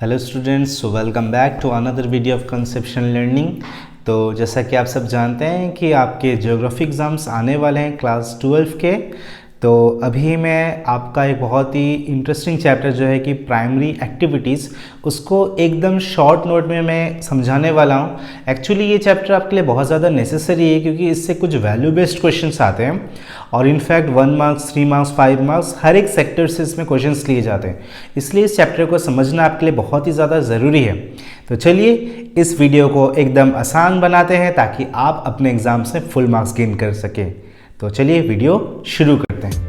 Hello students, so welcome back to another video of conception learning. तो जैसा कि आप सब जानते हैं कि आपके ज्योग्राफी एग्ज़ाम्स आने वाले हैं क्लास 12 के। तो अभी मैं आपका एक बहुत ही इंटरेस्टिंग चैप्टर जो है कि प्राइमरी एक्टिविटीज़, उसको एकदम शॉर्ट नोट में मैं समझाने वाला हूँ। एक्चुअली ये चैप्टर आपके लिए बहुत ज़्यादा नेसेसरी है क्योंकि इससे कुछ वैल्यू बेस्ड क्वेश्चंस आते हैं और इनफैक्ट 1 मार्क्स, 3 मार्क्स, 5 मार्क्स हर एक सेक्टर से इसमें क्वेश्चंस लिए जाते हैं। इसलिए इस चैप्टर को समझना आपके लिए बहुत ही ज़्यादा ज़रूरी है। तो चलिए इस वीडियो को एकदम आसान बनाते हैं ताकि आप अपने एग्ज़ाम्स में फुल मार्क्स गेन कर सकें। तो चलिए वीडियो शुरू करते हैं।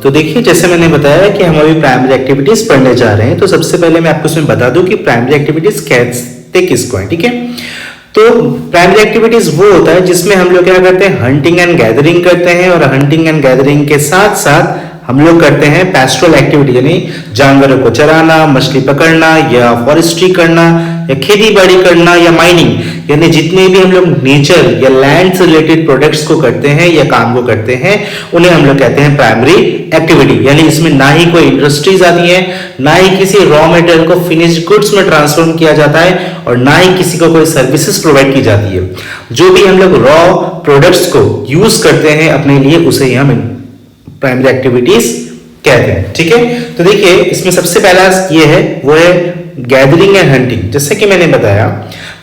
तो देखिए, जैसे मैंने बताया कि हम अभी प्राइमरी एक्टिविटीज पढ़ने जा रहे हैं, तो सबसे पहले मैं आपको इसमें बता दूं कि प्राइमरी एक्टिविटीज कहते किसको है। ठीक है, तो प्राइमरी एक्टिविटीज वो होता है जिसमें हम लोग क्या करते हैं, हंटिंग एंड गैदरिंग करते हैं और हंटिंग एंड गैदरिंग के साथ साथ हम लोग करते हैं पैस्टोरल एक्टिविटी, यानी जानवरों को चराना, मछली पकड़ना या फॉरेस्ट्री करना या खेती बाड़ी करना या माइनिंग, यानी जितने भी हम लोग नेचर या लैंड से रिलेटेड प्रोडक्ट्स को करते हैं या काम को करते हैं उन्हें हम लोग कहते हैं प्राइमरी एक्टिविटी। यानी इसमें ना ही कोई इंडस्ट्रीज आती है, ना ही किसी रॉ मटेरियल को फिनिश्ड गुड्स में ट्रांसफॉर्म किया जाता है और ना ही किसी को कोई सर्विसेज प्रोवाइड की जाती है। जो भी हम लोग रॉ प्रोडक्ट्स को यूज करते हैं अपने लिए, उसे ही हम प्राइमरी एक्टिविटीज कहते हैं। ठीक है, तो देखिए इसमें सबसे पहला ये है, वो है गैदरिंग एंड हंटिंग। जैसे कि मैंने बताया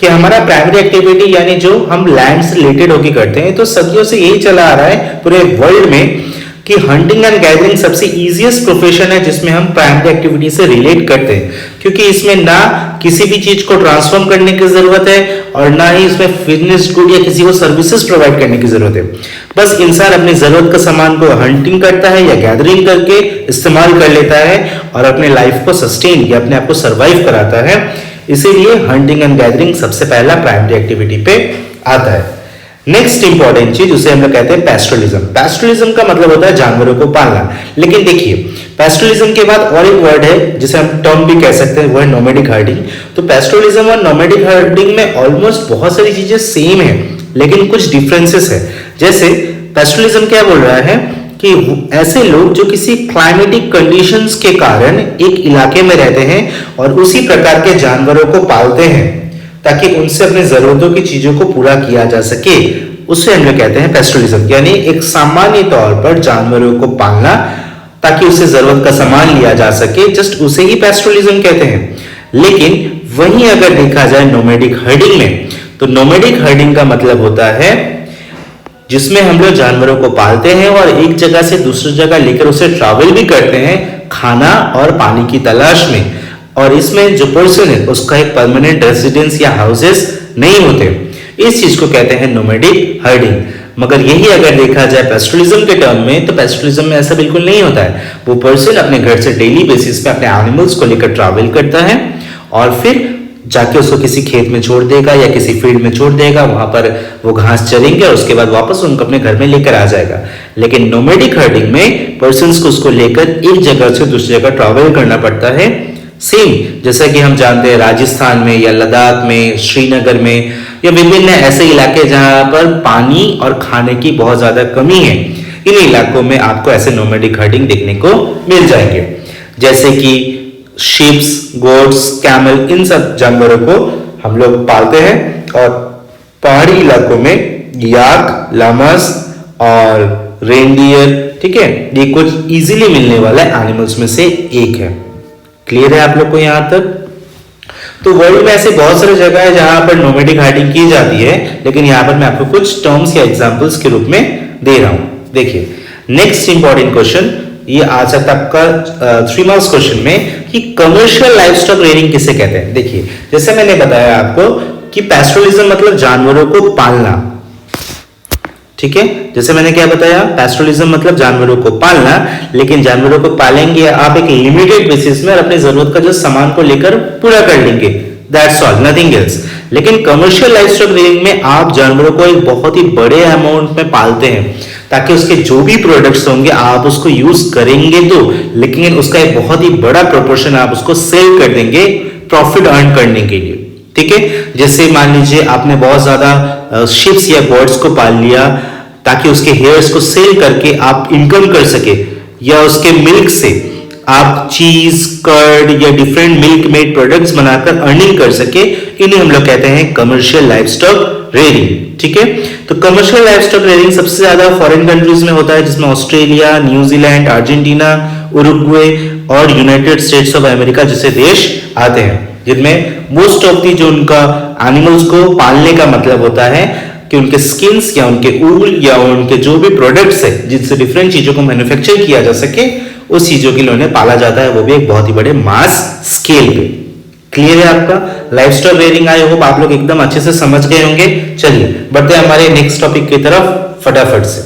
कि हमारा प्राइमरी एक्टिविटी यानी जो हम लैंड से रिलेटेड होकर करते हैं, तो सदियों से यही चला आ रहा है पूरे वर्ल्ड में कि हंटिंग एंड गैदरिंग सबसे इजीएस्ट प्रोफेशन है जिसमें हम प्राइमरी एक्टिविटी से रिलेट करते हैं, क्योंकि इसमें ना किसी भी चीज को ट्रांसफॉर्म करने की जरूरत है और ना ही इसमें फिनिश्ड गुड या किसी को सर्विसेज प्रोवाइड करने की जरूरत है। बस इंसान अपनी जरूरत का सामान को हंटिंग करता है या गैदरिंग करके इस्तेमाल कर लेता है और अपने लाइफ को सस्टेन या अपने आप को सर्वाइव कराता है। इसीलिए हंटिंग एंड गैदरिंग सबसे पहला प्राइमरी एक्टिविटी पे आता है। नेक्स्ट इंपॉर्टेंट चीज उसे हम लोग कहते हैं पैस्टोरलिज्म। पैस्टोरलिज्म का मतलब होता है जानवरों को पालना। लेकिन देखिए, पैस्टोरलिज्म के बाद और एक वर्ड है जिसे हम टर्म भी कह सकते हैं, वो है नोमैडिक हर्डिंग। तो पैस्टोरलिज्म और नोमैडिक हर्डिंग में ऑलमोस्ट बहुत सारी चीजें सेम है, लेकिन कुछ डिफरेंसेस है। जैसे पैस्टोरलिज्म क्या बोल रहा है कि ऐसे लोग जो किसी क्लाइमेटिक कंडीशंस के कारण एक इलाके में रहते हैं और उसी प्रकार के जानवरों को पालते हैं ताकि उनसे अपनी जरूरतों की चीजों को पूरा किया जा सके, उसे हम लोग कहते हैं पैस्टोरलिज्म। यानी एक सामान्य तौर पर जानवरों को पालना ताकि उससे जरूरत का सामान लिया जा सके, जस्ट उसे ही पैस्टोरलिज्म कहते हैं। लेकिन वहीं अगर देखा जाए नोमैडिक हर्डिंग में, तो नोमैडिक हर्डिंग का मतलब होता है जिसमें हम लोग जानवरों को पालते हैं और एक जगह से दूसरी जगह लेकर उसे ट्रैवल भी करते हैं खाना और पानी की तलाश में, और इसमें जो पर्सन है उसका एक परमानेंट रेजिडेंस या हाउसेस नहीं होते। इस चीज को कहते हैं नोमैडिक हर्डिंग। मगर यही अगर देखा जाए पैस्टोरलिज्म के टर्म में, तो पैस्टोरलिज्म में ऐसा बिल्कुल नहीं होता है। वो पर्सन अपने घर से डेली बेसिस पे अपने एनिमल्स को लेकर ट्रैवल करता है और फिर जाके उसको किसी खेत में छोड़ देगा या किसी फील्ड में छोड़ देगा, वहां पर वो घास चरेंगे और उसके बाद वापस उनको अपने घर में लेकर आ जाएगा। लेकिन नोमैडिक हर्डिंग में पर्सन्स को उसको लेकर एक जगह से दूसरी जगह ट्रैवल करना पड़ता है। सेम जैसा कि हम जानते हैं राजस्थान में या लद्दाख में, श्रीनगर में या विभिन्न ऐसे इलाके जहां पर पानी और खाने की बहुत ज्यादा कमी है, इन इलाकों में आपको ऐसे नोमैडिक हर्डिंग देखने को मिल जाएंगे। जैसे कि शीप्स, गोट्स, कैमल, इन सब जानवरों को हम लोग पालते हैं और पहाड़ी इलाकों में याक, लामास और रेनडियर, ठीक है, ये कुछ इजीली मिलने वाला एनिमल्स में से एक है। क्लियर है आप लोग को यहां तक? तो वर्ल्ड में ऐसे बहुत सारे जगह है जहां पर नोमैडिक हर्डिंग की जाती है, लेकिन यहां पर मैं आपको कुछ टर्म्स या एग्जांपल्स के रूप में दे रहा हूं। देखिए, नेक्स्ट इंपॉर्टेंट क्वेश्चन ये आ सकता है आपका 3 मार्क्स क्वेश्चन में कि कमर्शियल लाइवस्टॉक रेयरिंग किसे कहते हैं। देखिए, जैसे मैंने बताया आपको कि पैस्टोरलिज्म मतलब जानवरों को पालना, ठीक है। जैसे मैंने क्या बताया, पैस्टोरलिज्म मतलब जानवरों को पालना, लेकिन जानवरों को पालेंगे आप एक लिमिटेड बेसिस में और अपनी जरूरत का जो सामान को लेकर पूरा कर लेंगे, दैट्स ऑल, नथिंग एल्स। लेकिन कमर्शियल लाइवस्टॉक रेयरिंग में आप जानवरों को एक बहुत ही बड़े अमाउंट में पालते हैं ताकि उसके जो भी प्रोडक्ट्स होंगे आप उसको यूज करेंगे तो, लेकिन उसका एक बहुत ही बड़ा प्रोपोर्शन आप उसको सेल कर देंगे प्रॉफिट अर्न करने के लिए। ठीक है, जैसे मान लीजिए आपने बहुत ज्यादा शिप्स या बर्ड्स को पाल लिया ताकि उसके हेयर्स को सेल करके आप इनकम कर सके, या उसके मिल्क से आप चीज, कर्ड या डिफरेंट मिल्क मेड प्रोडक्ट्स बनाकर अर्निंग कर सके, इन्हें हम लोग कहते हैं कमर्शियल लाइवस्टॉक रेयरिंग। ठीक है, तो कमर्शियल लाइवस्टॉक रेयरिंग सबसे ज्यादा फॉरेन कंट्रीज में होता है, जिसमें ऑस्ट्रेलिया, न्यूजीलैंड, अर्जेंटीना, उरुग्वे और यूनाइटेड स्टेट्स ऑफ अमेरिका जैसे देश आते हैं, जिनमें मोस्ट ऑफ दी जो उनका एनिमल्स को पालने का मतलब होता है कि उनके स्किन्स या उनके ऊल या उनके जो भी प्रोडक्ट्स है जिनसे डिफरेंट चीजों को मैन्युफैक्चर किया जा सके, उस चीजों के लिए उन्हें पाला जाता है, वो भी एक बहुत ही बड़े मास स्केल पे। क्लियर है आपका लाइवस्टॉक रेयरिंग? आई होप आप लोग एकदम अच्छे से समझ गए होंगे। चलिए बढ़ते हैं हमारे नेक्स्ट टॉपिक की तरफ फटाफट से।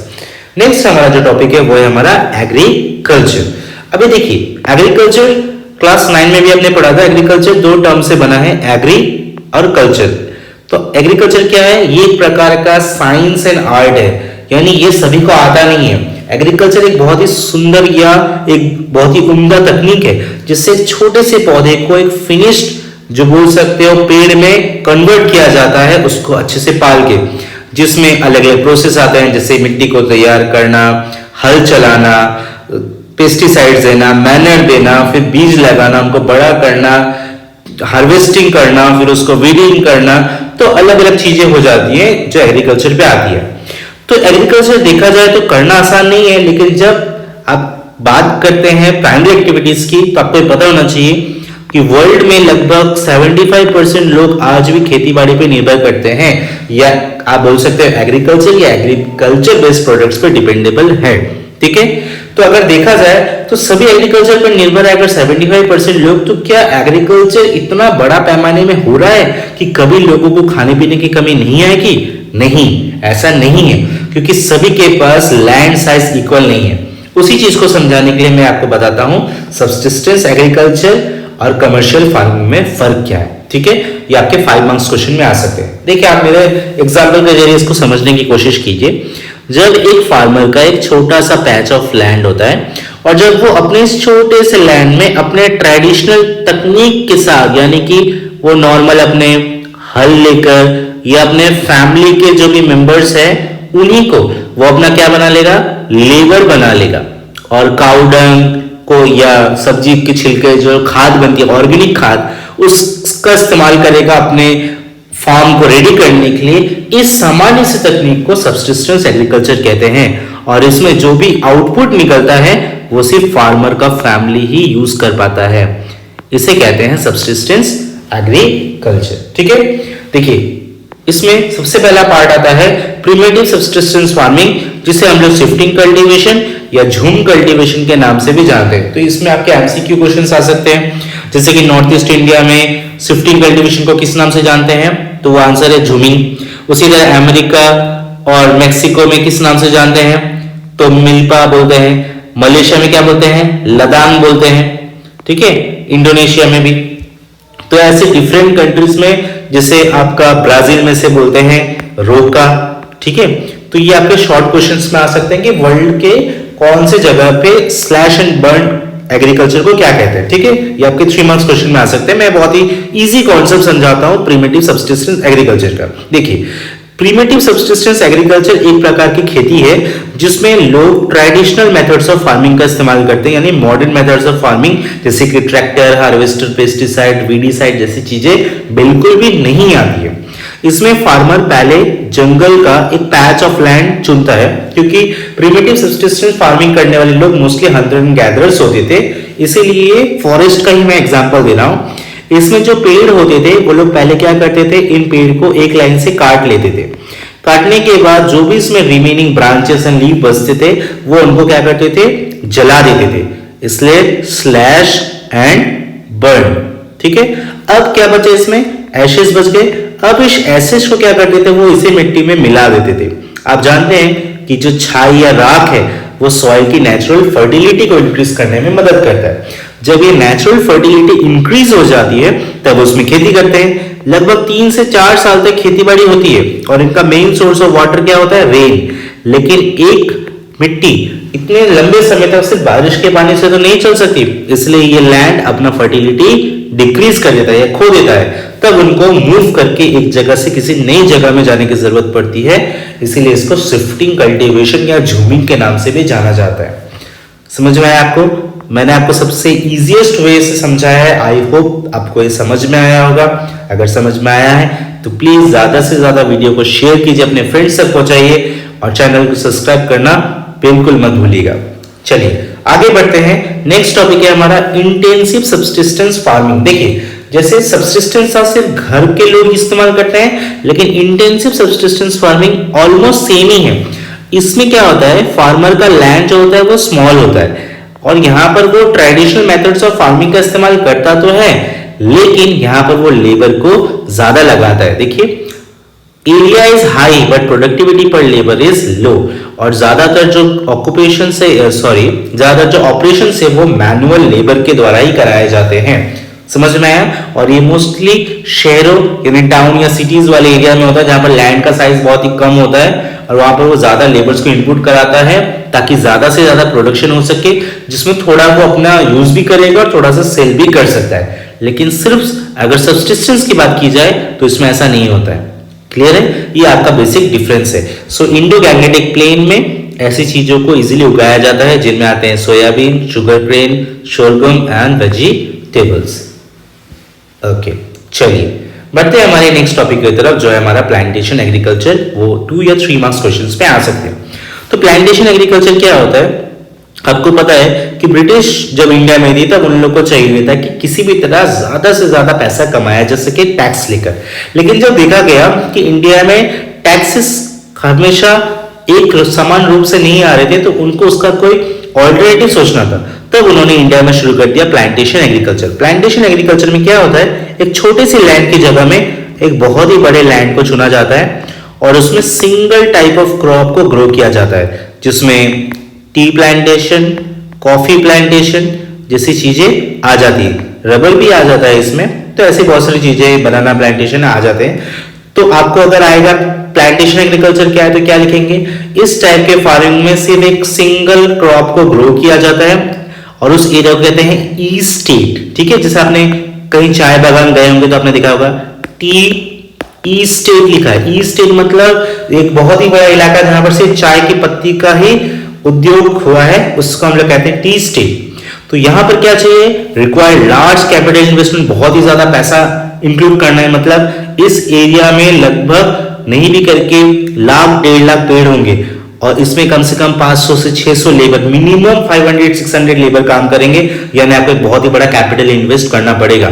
नेक्स्ट हमारा जो टॉपिक है वो है हमारा एग्रीकल्चर। अभी देखिए, एग्रीकल्चर क्लास 9 में भी आपने पढ़ा था, एग्रीकल्चर दो टर्म से बना है, एग्री और कल्चर। तो एग्रीकल्चर क्या है? ये एक प्रकार का साइंस एंड आर्ट है, यानी ये सभी को आता नहीं है। एग्रीकल्चर एक बहुत ही सुंदर या एक बहुत ही उम्दा तकनीक है, जिससे छोटे से पौधे को एक फिनिश्ड जो बोल सकते हो पेड़ में कन्वर्ट किया जाता है, उसको अच्छे से पाल के, जिसमें अलग अलग प्रोसेस आते हैं, जैसे मिट्टी को तैयार करना, हल चलाना, पेस्टिसाइड्स देना, मैनर देना, फिर बीज लगाना, उनको बड़ा करना, हार्वेस्टिंग करना, फिर उसको वीडिंग करना, तो अलग अलग चीजें हो जाती है जो एग्रीकल्चर पे आती है। तो एग्रीकल्चर देखा जाए तो करना आसान नहीं है, लेकिन जब आप बात करते हैं प्राइमरी एक्टिविटीज की, तो आपको पता होना चाहिए कि वर्ल्ड में लगभग 75% लोग आज भी खेती बाड़ी पे निर्भर करते हैं, या आप बोल सकते हैं एग्रीकल्चर या एग्रीकल्चर बेस्ड प्रोडक्ट्स पे डिपेंडेबल है। ठीक है, तो अगर देखा जाए तो सभी एग्रीकल्चर पर निर्भर है अगर 75% लोग, तो क्या एग्रीकल्चर इतना बड़ा पैमाने में हो रहा है कि कभी लोगों को खाने पीने की कमी नहीं आएगी? नहीं, ऐसा नहीं है, क्योंकि सभी के पास लैंड साइज इक्वल नहीं है। उसी चीज को समझाने के लिए मैं आपको बताता हूं सब्सिस्टेंस एग्रीकल्चर और कमर्शियल फार्मिंग में फर्क क्या है। ठीक है, ये आपके 5 मार्क्स क्वेश्चन में आ सकते हैं। देखिए, आप मेरे एग्जांपल के जरिए इसको समझने की कोशिश कीजिए। जब एक फार्मर का एक छोटा सा पैच ऑफ लैंड होता है, और जब वो अपने इस छोटे से लैंड में अपने ट्रेडिशनल तकनीक के साथ, यानी कि वो नॉर्मल अपने हल लेकर या अपने फैमिली के जो भी मेंबर्स हैं उन्हीं को वो अपना क्या बना लेगा? लेबर बना लेगा, और काऊ डंग को या सब्जी के छिलके जो खाद बनती है, ऑर्गेनिक खाद, उसका इस्तेमाल करेगा अपने फार्म को रेडी करने के लिए। इस सामान्य से तकनीक को सब्सिस्टेंस एग्रीकल्चर कहते हैं, और इसमें जो भी आउटपुट निकलता है वो सिर्फ फार्मर का फैमिली ही यूज कर पाता है। इसे कहते हैं सब्सिस्टेंस एग्रीकल्चर। ठीक है, देखिए इसमें सबसे पहला पार्ट आता है प्रिमिटिव सब्सिस्टेंस फार्मिंग, जिसे हम लोग शिफ्टिंग कल्टीवेशन या झूम कल्टीवेशन के नाम से भी जानते हैं। तो इसमें आपके एमसीक्यू क्वेश्चंस आ सकते हैं, जैसे कि नॉर्थ ईस्ट इंडिया में शिफ्टिंग कल्टीवेशन को किस नाम से जानते हैं? तो वो आंसर है झूमिंग। उसी तरह अमेरिका और मेक्सिको में किस नाम से जानते हैं? तो मिल्पा बोलते हैं। मलेशिया में क्या बोलते हैं? लदांग बोलते हैं। ठीक है, इंडोनेशिया में भी। तो ऐसे डिफरेंट कंट्रीज में, जैसे आपका ब्राजील में से बोलते हैं रोका। ठीक है, तो ये आपके शॉर्ट क्वेश्चंस में आ सकते हैं कि वर्ल्ड के कौन से जगह पे स्लैश एंड बर्न एग्रीकल्चर को क्या कहते हैं। ठीक है, ये आपके 3 मार्क्स क्वेश्चन में आ सकते हैं। मैं बहुत ही इजी कॉन्सेप्ट समझाता हूं प्रिमिटिव सब्सिस्टेंस एग्रीकल्चर का। देखिए, प्रिमिटिव सब्सिस्टेंस एग्रीकल्चर एक प्रकार की खेती है जिसमें लोग ट्रेडिशनल मेथड्स ऑफ फार्मिंग का इस्तेमाल करते हैं, यानी मॉडर्न मेथड्स ऑफ फार्मिंग जैसे कि ट्रैक्टर, हार्वेस्टर, पेस्टिसाइड, वीडीसाइड जैसी चीजें बिल्कुल भी नहीं आती है। इसमें फार्मर पहले जंगल का एक पैच ऑफ लैंड चुनता है, क्योंकि प्रिमिटिव सब्सिस्टेंस फार्मिंग करने वाले लोग मोस्टली हंटर एंड गैदरर्स होते थे, इसीलिए फॉरेस्ट का ही मैं एग्जांपल दे रहा हूं। इसमें जो पेड़ होते थे वो लोग पहले क्या करते थे, इन पेड़ को एक लाइन से काट लेते थे। काटने के बाद जो भी इसमें रिमेनिंग ब्रांचेस एंड लीफ बचते थे वो उनको क्या करते थे, जला देते थे। इसलिए स्लैश एंड बर्न। ठीक है, अब क्या बचे इसमें? एशेस बच गए। अब इस एशेस को क्या करते थे, वो इसे मिट्टी में मिला देते थे। आप जानते हैं कि जो छाई या राख है वो सॉइल की नेचुरल फर्टिलिटी को इंक्रीज करने में मदद करता है। जब ये नेचुरल फर्टिलिटी इंक्रीज हो जाती है तब उसमें खेती करते हैं। लगभग 3 से 4 साल तक खेतीबाड़ी होती है, और इनका मेन सोर्स ऑफ वाटर क्या होता है? रेन। लेकिन एक मिट्टी इतने लंबे समय तक सिर्फ बारिश के पानी से तो नहीं चल सकती, इसलिए ये लैंड अपना फर्टिलिटी डिक्रीज कर देता है या खो देता है। तब उनको मूव करके एक जगह से किसी नई जगह में जाने की जरूरत पड़ती है, इसीलिए इसको शिफ्टिंग कल्टीवेशन या झूमिंग के नाम से भी जाना जाता है। समझ में आया आपको? मैंने आपको सबसे इजीएस्ट वे से समझाया है। आई होप आपको ये समझ में आया होगा। अगर समझ में आया है तो प्लीज ज्यादा से ज्यादा वीडियो को शेयर कीजिए, अपने फ्रेंड्स तक पहुंचाइए और चैनल को सब्सक्राइब करना बिल्कुल मत भूलिएगा। चलिए आगे बढ़ते हैं। नेक्स्ट टॉपिक है हमारा इंटेंसिव सब्सिस्टेंस फार्मिंग। देखिए जैसे सब्सिस्टेंस का सिर्फ घर के लोग इस्तेमाल करते हैं, लेकिन intensive subsistence farming almost same ही है। इसमें क्या होता है, फार्मर का लैंड जो होता है वो स्मॉल होता है और यहाँ पर वो ट्रेडिशनल मेथड्स ऑफ फार्मिंग का इस्तेमाल करता तो है, लेकिन यहाँ पर वो लेबर को ज्यादा लगाता है। देखिए area is high but productivity पर लेबर इज लो, और ज्यादातर जो ऑक्यूपेशन से ज्यादातर जो ऑपरेशन से वो मैनुअल लेबर के द्वारा ही कराए जाते हैं। समझ में आया? और ये मोस्टली शहरों यानी टाउन या सिटीज वाले एरिया में होता है, जहां पर लैंड का साइज बहुत ही कम होता है और वहां पर वो ज्यादा लेबर्स को इनपुट कराता है ताकि ज्यादा से ज्यादा प्रोडक्शन हो सके, जिसमें थोड़ा वो अपना यूज भी करेगा और थोड़ा सा सेल भी कर सकता है। लेकिन सिर्फ अगर सब्सिस्टेंस की बात की जाए तो इसमें ऐसा नहीं होता है। क्लियर है? ये आपका बेसिक डिफरेंस है। सो इंडो गैंगेटिक प्लेन में ऐसी चीजों को इजीली उगाया जाता है जिनमें आते हैं soybean, sugarcane, sorghum and vegetables. Okay चलिए बढ़ते हैं हमारे नेक्स्ट टॉपिक की तरफ, जो है हमारा प्लांटेशन एग्रीकल्चर। वो 2 या 3 मार्क्स क्वेश्चंस पे आ सकते हैं। तो प्लांटेशन एग्रीकल्चर क्या होता है? आपको पता है कि ब्रिटिश जब इंडिया में थी तब उन लोगों को चाहिए था कि किसी भी तरह ज्यादा से ज्यादा पैसा कमाया जा सके टैक्स लेकर। लेकिन जब देखा गया कि इंडिया में टैक्सेस हमेशा एक समान रूप से नहीं आ रहे थे, तो उनको उसका कोई ऑल्टरनेटिव सोचना था। तब उन्होंने इंडिया में शुरू कर दिया प्लांटेशन एग्रीकल्चर। प्लांटेशन एग्रीकल्चर में क्या होता है, एक छोटे से लैंड की जगह में एक बहुत ही बड़े लैंड को चुना जाता है और उसमें सिंगल टाइप ऑफ क्रॉप को ग्रो किया जाता है, जिसमें टी प्लांटेशन, कॉफी प्लांटेशन जैसी चीजें आ जाती है, रबर भी आ जाता है इसमें। तो ऐसी बहुत सारी चीजें, बनाना प्लांटेशन आ जाते हैं। तो आपको अगर आएगा प्लांटेशन एग्रीकल्चर क्या है तो क्या लिखेंगे, इस टाइप के फार्मिंग में सिर्फ एक सिंगल क्रॉप को ग्रो किया जाता है और उस एरिया को कहते हैं ई स्टेट। ठीक है, जैसे आपने कहीं चाय बागान गए होंगे तो आपने देखा होगा टी ई स्टेट लिखा है। ई स्टेट मतलब एक बहुत ही बड़ा इलाका जहां पर सिर्फ चाय की पत्ती का ही उद्योग हुआ है, उसको हम लोग कहते हैं टी स्टेट। तो यहां पर क्या चाहिए, रिक्वायर्ड लार्ज कैपिटल इन्वेस्टमेंट, बहुत ही ज्यादा पैसा इंक्लूड करना है। मतलब इस एरिया में लगभग नहीं भी करके 1,00,000-1,50,000 पेड़ होंगे और इसमें कम से कम 500 से 600 लेबर, मिनिमम 500-600 लेबर काम करेंगे, यानी आपको एक बहुत ही बड़ा कैपिटल इन्वेस्ट करना पड़ेगा।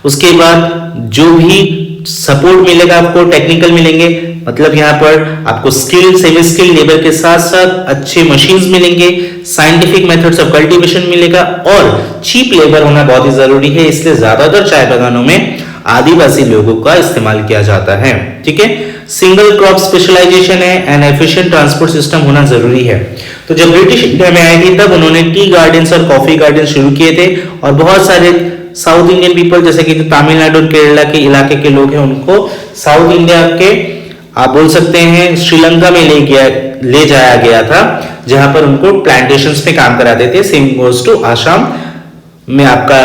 उसके बाद जो भी सपोर्ट मिलेगा आपको, टेक्निकल मिलेंगे, मतलब यहाँ पर आपको स्किल, सेमी स्किल लेबर के साथ साथ अच्छे मशीन्स मिलेंगे, साइंटिफिक मेथड्स ऑफ कल्टीवेशन मिलेगा और चीप लेबर होना बहुत ही जरूरी है। इसलिए ज्यादातर चाय बागानों में आदिवासी लोगों का इस्तेमाल किया जाता है। ठीक है, सिंगल क्रॉप स्पेशलाइजेशन है एंड एफिशिएंट ट्रांसपोर्ट सिस्टम होना जरूरी है। तो जब ब्रिटिश इंडिया में आई थी तब उन्होंने टी गार्डन्स और कॉफी गार्डन शुरू किए थे और बहुत सारे साउथ इंडियन पीपल, जैसे कि तमिलनाडु और केरला के इलाके के लोग हैं, उनको साउथ इंडिया के आप बोल सकते हैं श्रीलंका में ले जाया गया था, जहां पर उनको प्लांटेशंस पे काम कराते थे। सेम गोज टू आसाम में आपका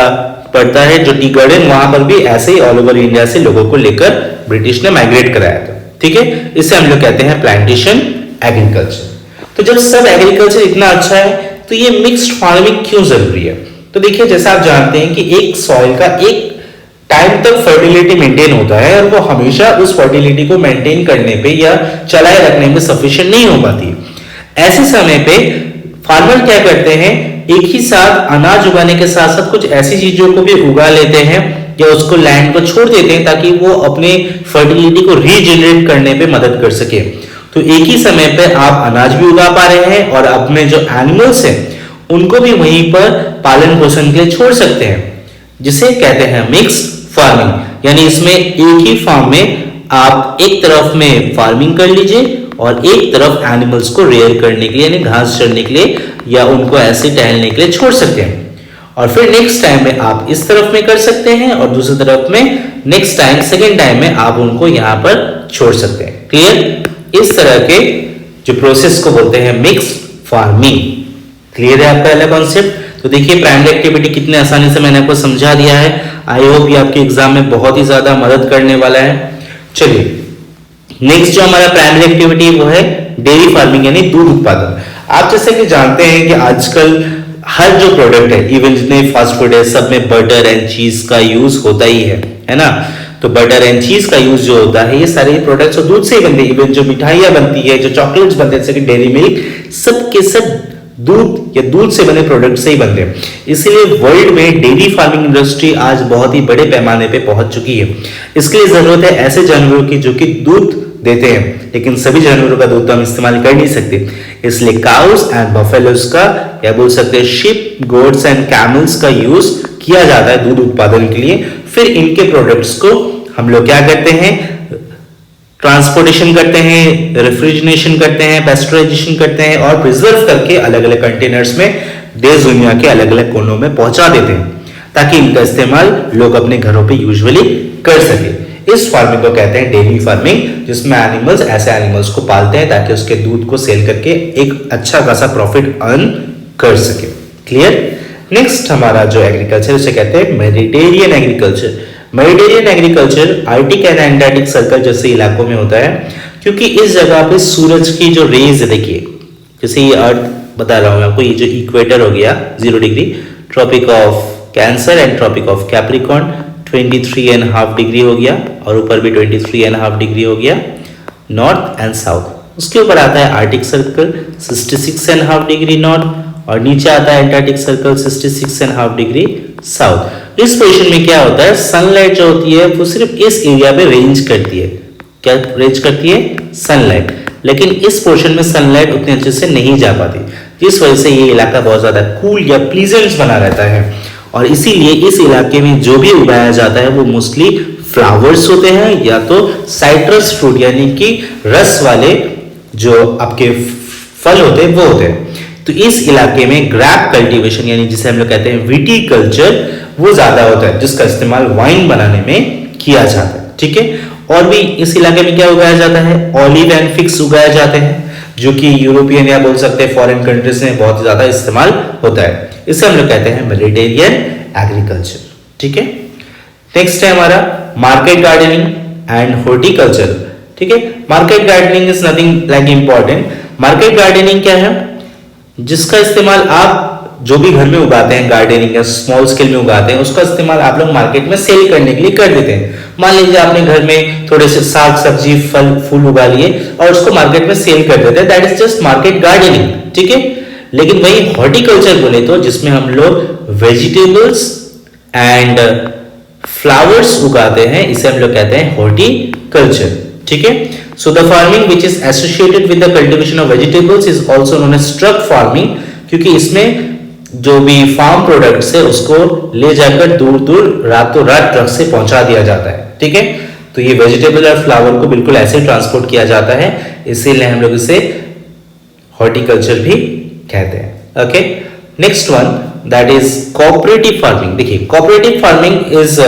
पड़ता है जो टी गार्डन, वहां पर भी ऐसे ही ऑल ओवर इंडिया से लोगों को लेकर ब्रिटिश ने माइग्रेट कराया था। ठीक है, इसे हम लोग कहते हैं प्लांटेशन एग्रीकल्चर। तो जब सब एग्रीकल्चर इतना अच्छा है तो ये मिक्स्ड फार्मिंग क्यों जरूरी है? तो देखिए, जैसा आप जानते हैं कि एक सॉइल का एक टाइम तक फर्टिलिटी मेंटेन होता है और वो हमेशा उस फर्टिलिटी को मेंटेन करने पे या चलाए रखने में सफिशिएंट नहीं हो पाती। ऐसे समय पे फार्मर क्या करते हैं, एक ही साथ अनाज उगाने के साथ साथ कुछ ऐसी चीजों को भी उगा लेते हैं या उसको लैंड को छोड़ देते हैं ताकि वो अपने फर्टिलिटी को रीजनरेट करने पे मदद कर सके। तो एक ही समय पे आप अनाज भी उगा पा रहे हैं और अपने जो एनिमल्स हैं उनको भी वहीं पर पालन पोषण के लिए छोड़ सकते हैं, जिसे कहते हैं मिक्स्ड फार्मिंग। यानी इसमें एक ही फार्म में आप एक तरफ में फार्मिंग कर लीजिए और एक तरफ एनिमल्स को रेयर करने के लिए, यानी घास चरने के लिए या उनको ऐसे टहलने के लिए छोड़ सकते हैं। और फिर नेक्स्ट टाइम में आप इस तरफ में कर सकते हैं और दूसरी तरफ में नेक्स्ट टाइम, सेकेंड टाइम में आप उनको यहां पर छोड़ सकते हैं। क्लियर? इस तरह के जो प्रोसेस को बोलते हैं मिक्स्ड फार्मिंग। क्लियर है आपका पहला कॉन्सेप्ट? तो देखिए प्राइमरी एक्टिविटी कितने आसानी से मैंने आपको समझा दिया है। आई होप ये आपके एग्जाम में बहुत ही ज्यादा मदद करने वाला है। चलिए नेक्स्ट जो हमारा प्राइमरी एक्टिविटी वो है डेयरी फार्मिंग, यानी दूध उत्पादन। आप जैसे कि जानते हैं कि आजकल हर जो प्रोडक्ट है, इवन जितने फास्ट फूड है, सब में बटर एंड चीज का यूज होता ही है ना। तो बटर एंड चीज का यूज जो होता है, ये सारे प्रोडक्ट्स तो दूध से ही बनते हैं। इवन जो मिठाइयां बनती है, जो चॉकलेट्स बनते हैं, जैसे कि डेयरी मिल्क, सब के सब दूध या दूध से बने प्रोडक्ट से ही बनते हैं। इसलिए वर्ल्ड में डेयरी फार्मिंग इंडस्ट्री आज बहुत ही बड़े पैमाने पे पहुंच चुकी है। इसके लिए जरूरत है ऐसे जानवरों की जो कि दूध देते हैं, लेकिन सभी जानवरों का दूध तो हम इस्तेमाल कर नहीं सकते। इसलिए काउस एंड बफेलोस का, या बोल सकते हैं शिप, गोट्स एंड कैमल्स का यूज किया जाता है दूध उत्पादन के लिए। फिर इनके प्रोडक्ट्स को हम लोग क्या करते हैं, ट्रांसपोर्टेशन करते हैं, रेफ्रिजरेशन करते हैं, पेस्चराइजेशन करते हैं और प्रिजर्व करके अलग अलग कंटेनर्स में देश दुनिया के अलग अलग कोनों में पहुंचा देते हैं, ताकि इनका इस्तेमाल लोग अपने घरों पे यूजुअली कर सके। इस फार्मिंग को कहते हैं डेयरी फार्मिंग, जिसमें एनिमल्स, ऐसे एनिमल्स को पालते हैं ताकि उसके दूध को सेल करके एक अच्छा खासा प्रॉफिट अर्न कर सके। क्लियर। नेक्स्ट हमारा जो एग्रीकल्चर, उसे कहते हैं Mediterranean agriculture. Mediterranean agriculture Arctic and Antarctic circle जैसे इलाकों में होता है, क्योंकि इस जगह पे सूरज की जो रेज है, देखिए जैसे ये अर्थ बता रहा हूं आपको, ये जो इक्वेटर हो गया 0 degree, Tropic of Cancer and Tropic of Capricorn 23.5 degree हो गया, और ऊपर भी 23.5 डिग्री हो गया, नॉर्थ एंड साउथ। उसके ऊपर आता है आर्टिक सर्कल 66.5 डिग्री नॉर्थ, और नीचे आता है एंटार्क्टिक सर्कल 66.5 डिग्री साउथ। इस पोजीशन में क्या होता है, सनलाइट जो होती है वो सिर्फ इस एरिया पे रेंज करती है। क्या रेंज करती है? सनलाइट। लेकिन इस पोर्शन में सनलाइट उतने अच्छे से नहीं जा पाती, जिस वजह से ये इलाका बहुत ज्यादा कूल या प्लीजेंट बना रहता है। और इसीलिए इस इलाके में जो भी उगाया जाता है वो मोस्टली फ्लावर्स होते हैं, या तो साइट्रस फ्रूट यानी कि रस वाले जो आपके फल होते हैं वो होते हैं। तो इस इलाके में ग्रैप कल्टीवेशन, यानी जिसे हम लोग कहते हैं विटीकल्चर, वो ज्यादा होता है, जिसका इस्तेमाल वाइन बनाने में किया जाता है। ठीक है। और भी इस इलाके में क्या उगाया जाता है, ऑलिव एंड फिग्स उगाए जाते हैं, जो कि यूरोपियन या बोल सकते हैं फॉरेन कंट्रीज में बहुत ज्यादा इस्तेमाल होता है। इसे हम लोग कहते हैं मेडिटेरियन एग्रीकल्चर। ठीक है। नेक्स्ट है हमारा मार्केट गार्डनिंग एंड हॉर्टिकल्चर। ठीक है। Market gardening is nothing like important. Market gardening क्या है, जिसका इस्तेमाल आप जो भी घर में उगाते हैं, गार्डनिंग या स्मॉल स्केल में उगाते हैं, उसका इस्तेमाल आप लोग मार्केट में सेल करने के लिए कर देते हैं। मान लीजिए आपने घर में थोड़े से साग सब्जी फल फूल उगा लिए और उसको मार्केट में सेल कर देते हैं, that is just market gardening. ठीक है। लेकिन वही हॉर्टिकल्चर बोले तो, जिसमें हम लोग वेजिटेबल्स एंड फ्लावर्स उगाते हैं, इसे हम लोग कहते हैं हॉर्टिकल्चर। ठीक है। So the farming which is associated with the cultivation of vegetables is also known as truck farming, क्योंकि इसमें जो भी फार्म प्रोडक्ट्स है उसको ले जाकर दूर दूर रातों रात ट्रक से पहुंचा दिया जाता है। ठीक है। तो ये वेजिटेबल और फ्लावर को बिल्कुल ऐसे ट्रांसपोर्ट किया जाता है, इसीलिए हम लोग इसे हॉर्टिकल्चर भी कहते हैं। Okay. Next one that is cooperative farming. देखिए cooperative farming is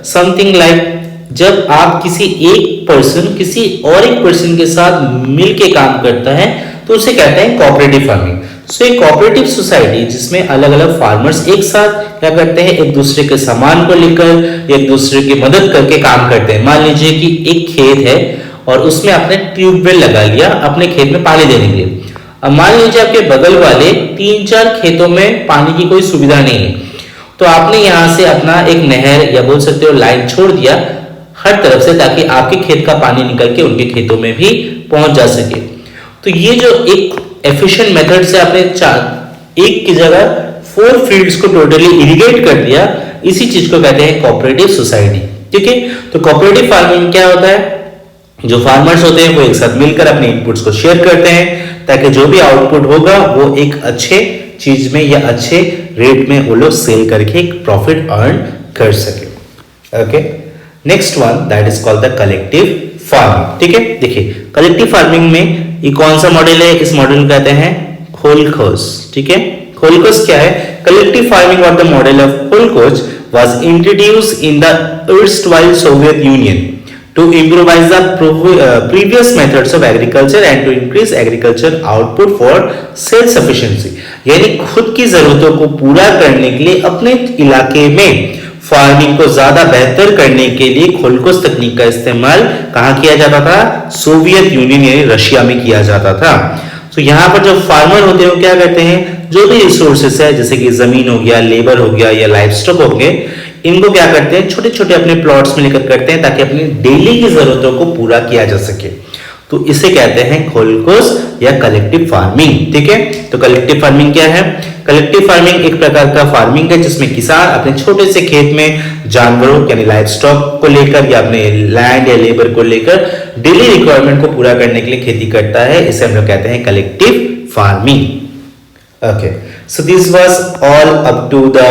something like जब आप किसी एक पर्सन किसी और एक पर्सन के साथ मिलके काम करता है तो उसे कहते हैं कोऑपरेटिव फार्मिंग। सो एक कोऑपरेटिव सोसाइटी जिसमें अलग अलग फार्मर्स एक साथ क्या करते हैं, एक दूसरे के सामान को लेकर एक दूसरे की मदद करके काम करते हैं। मान लीजिए कि एक खेत है और उसमें आपने ट्यूबवेल लगा लिया अपने खेत में पानी देने के लिए। अब मान लीजिए आपके बगल वाले 3-4 खेतों में पानी की कोई सुविधा नहीं है, तो आपने यहां से अपना एक नहर या बोल सकते हो लाइन छोड़ दिया हर तरफ से, ताकि आपके खेत का पानी निकल के उनके खेतों में भी पहुंच जा सके। तो ये जो एक एफिशिएंट मेथड से आपने एक की जगह 4 फील्ड्स को टोटली इरिगेट कर दिया, इसी चीज को कहते हैं कोऑपरेटिव सोसाइटी। ठीक है। तो कोऑपरेटिव फार्मिंग क्या होता है, जो फार्मर्स होते हैं वो एक साथ मिलकर अपने इनपुट्स को शेयर करते हैं, ताकि जो भी आउटपुट होगा वो एक अच्छे चीज में या अच्छे रेट में वो लोग सेल करके एक प्रॉफिट अर्न कर सके। Okay. Next one that is called the collective farming. ठीक है। देखिए कलेक्टिव फार्मिंग में ये कौन सा मॉडल है, इस मॉडल को कहते हैं खोलखोज। ठीक है। खोलखोज क्या है, कलेक्टिव फार्मिंग और the model of kolkhoz was introduced in the erstwhile Soviet Union to improvise the previous methods of agriculture and to increase agriculture output for self sufficiency। यानी खुद की जरूरतों को पूरा करने के लिए अपने इलाके में फार्मिंग को ज्यादा बेहतर करने के लिए खोलखोज तकनीक का इस्तेमाल कहां किया जाता था, सोवियत यूनियन यानी रशिया में किया जाता था। तो यहाँ पर जो फार्मर होते हैं वो क्या करते हैं, जो भी रिसोर्सेस है जैसे कि जमीन हो गया, लेबर हो गया या लाइफ स्टॉक हो गए, इनको क्या करते हैं छोटे छोटे अपने प्लॉट्स में लेकर करते हैं ताकि अपनी डेली की जरूरतों को पूरा किया जा सके। तो इसे कहते हैं खोलकोस या कलेक्टिव फार्मिंग। ठीक है, तो कलेक्टिव फार्मिंग क्या है? कलेक्टिव फार्मिंग एक प्रकार का फार्मिंग है जिसमें किसान अपने छोटे से खेत में जानवरों यानी लाइफ स्टॉक को लेकर या अपने लैंड या लेबर को लेकर डेली रिक्वायरमेंट को पूरा करने के लिए खेती करता है। इसे हम लोग कहते हैं collective farming. Okay, so this was all up to the,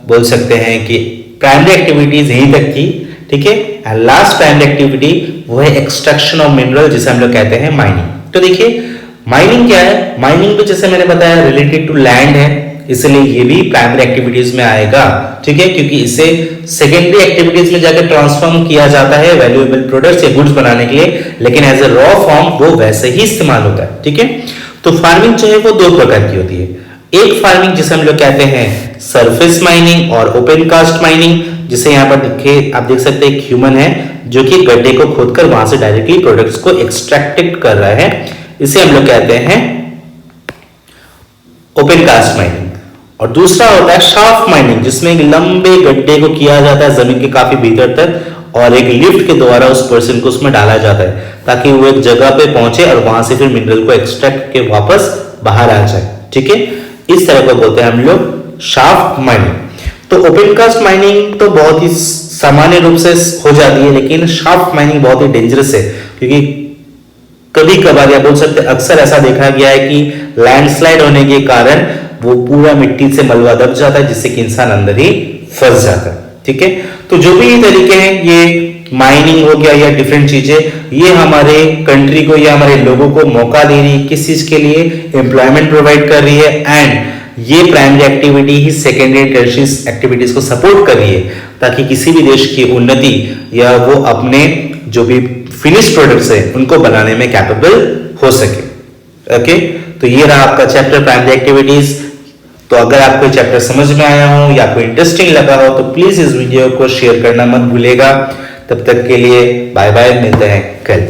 बोल सकते हैं कि प्राइमरी एक्टिविटीज यहीं तक थी। ठीक है, एंड लास्ट प्राइमरी एक्टिविटी वो है एक्सट्रैक्शन ऑफ मिनरल जिसे हम लोग कहते हैं माइनिंग। तो देखिए माइनिंग क्या है? माइनिंग भी जैसे मैंने बताया रिलेटेड टू लैंड है, इसलिए ये भी प्राइमरी एक्टिविटीज में आएगा। ठीक है, क्योंकि इसे सेकेंडरी एक्टिविटीज में जाकर ट्रांसफॉर्म किया जाता है वैल्यूएबल प्रोडक्ट्स या गुड्स बनाने के लिए, लेकिन एज ए रॉ फॉर्म वो वैसे ही इस्तेमाल होता है। ठीक है, तो फार्मिंग जो है वो दो प्रकार की होती है। एक फार्मिंग जिसे हम लोग कहते हैं सरफेस माइनिंग और ओपन कास्ट माइनिंग, जिसे यहाँ पर देखिए आप देख सकते हैं एक ह्यूमन है जो कि गड्ढे को खोदकर वहां से डायरेक्टली प्रोडक्ट्स को एक्सट्रैक्टेड कर रहा है। इसे हम लोग कहते हैं ओपन कास्ट माइनिंग। और दूसरा होता है शाफ्ट माइनिंग जिसमें एक लंबे गड्ढे को किया जाता है जमीन के काफी भीतर तक और एक लिफ्ट के द्वारा उस पर्सन को उसमें डाला जाता है ताकि वो एक जगह पे पहुंचे और वहां से फिर मिनरल को एक्सट्रैक्ट के वापस बाहर आ जाए। ठीक है, इस तरह को बोलते हैं हम लोग शाफ्ट माइनिंग। तो ओपन कास्ट माइनिंग तो बहुत ही सामान्य रूप से हो जाती है, लेकिन शाफ्ट माइनिंग बहुत ही डेंजरस है क्योंकि कभी कभार या बोल सकते अक्सर ऐसा देखा गया है कि लैंडस्लाइड होने के कारण वो पूरा मिट्टी से मलबा दब जाता है जिससे कि इंसान अंदर ही फंस जाता है। ठीक है, तो जो भी तरीके हैं ये माइनिंग हो गया या डिफरेंट चीजें, ये हमारे कंट्री को या हमारे लोगों को मौका दे रही है किस चीज के लिए? एम्प्लॉयमेंट प्रोवाइड कर रही है एंड ये primary activity he secondary and tertiary activities को सपोर्ट कर रही है ताकि किसी भी देश की उन्नति या वो अपने जो भी फिनिश प्रोडक्ट्स है उनको बनाने में कैपेबल हो सके। ओके, तो ये रहा आपका चैप्टर प्राइमरी एक्टिविटीज। तो अगर आपको चैप्टर समझ में आया हो या आपको इंटरेस्टिंग लगा हो तो प्लीज इस वीडियो को शेयर करना मत भूलेगा। तब तक के लिए बाय बाय, मिलते हैं कल।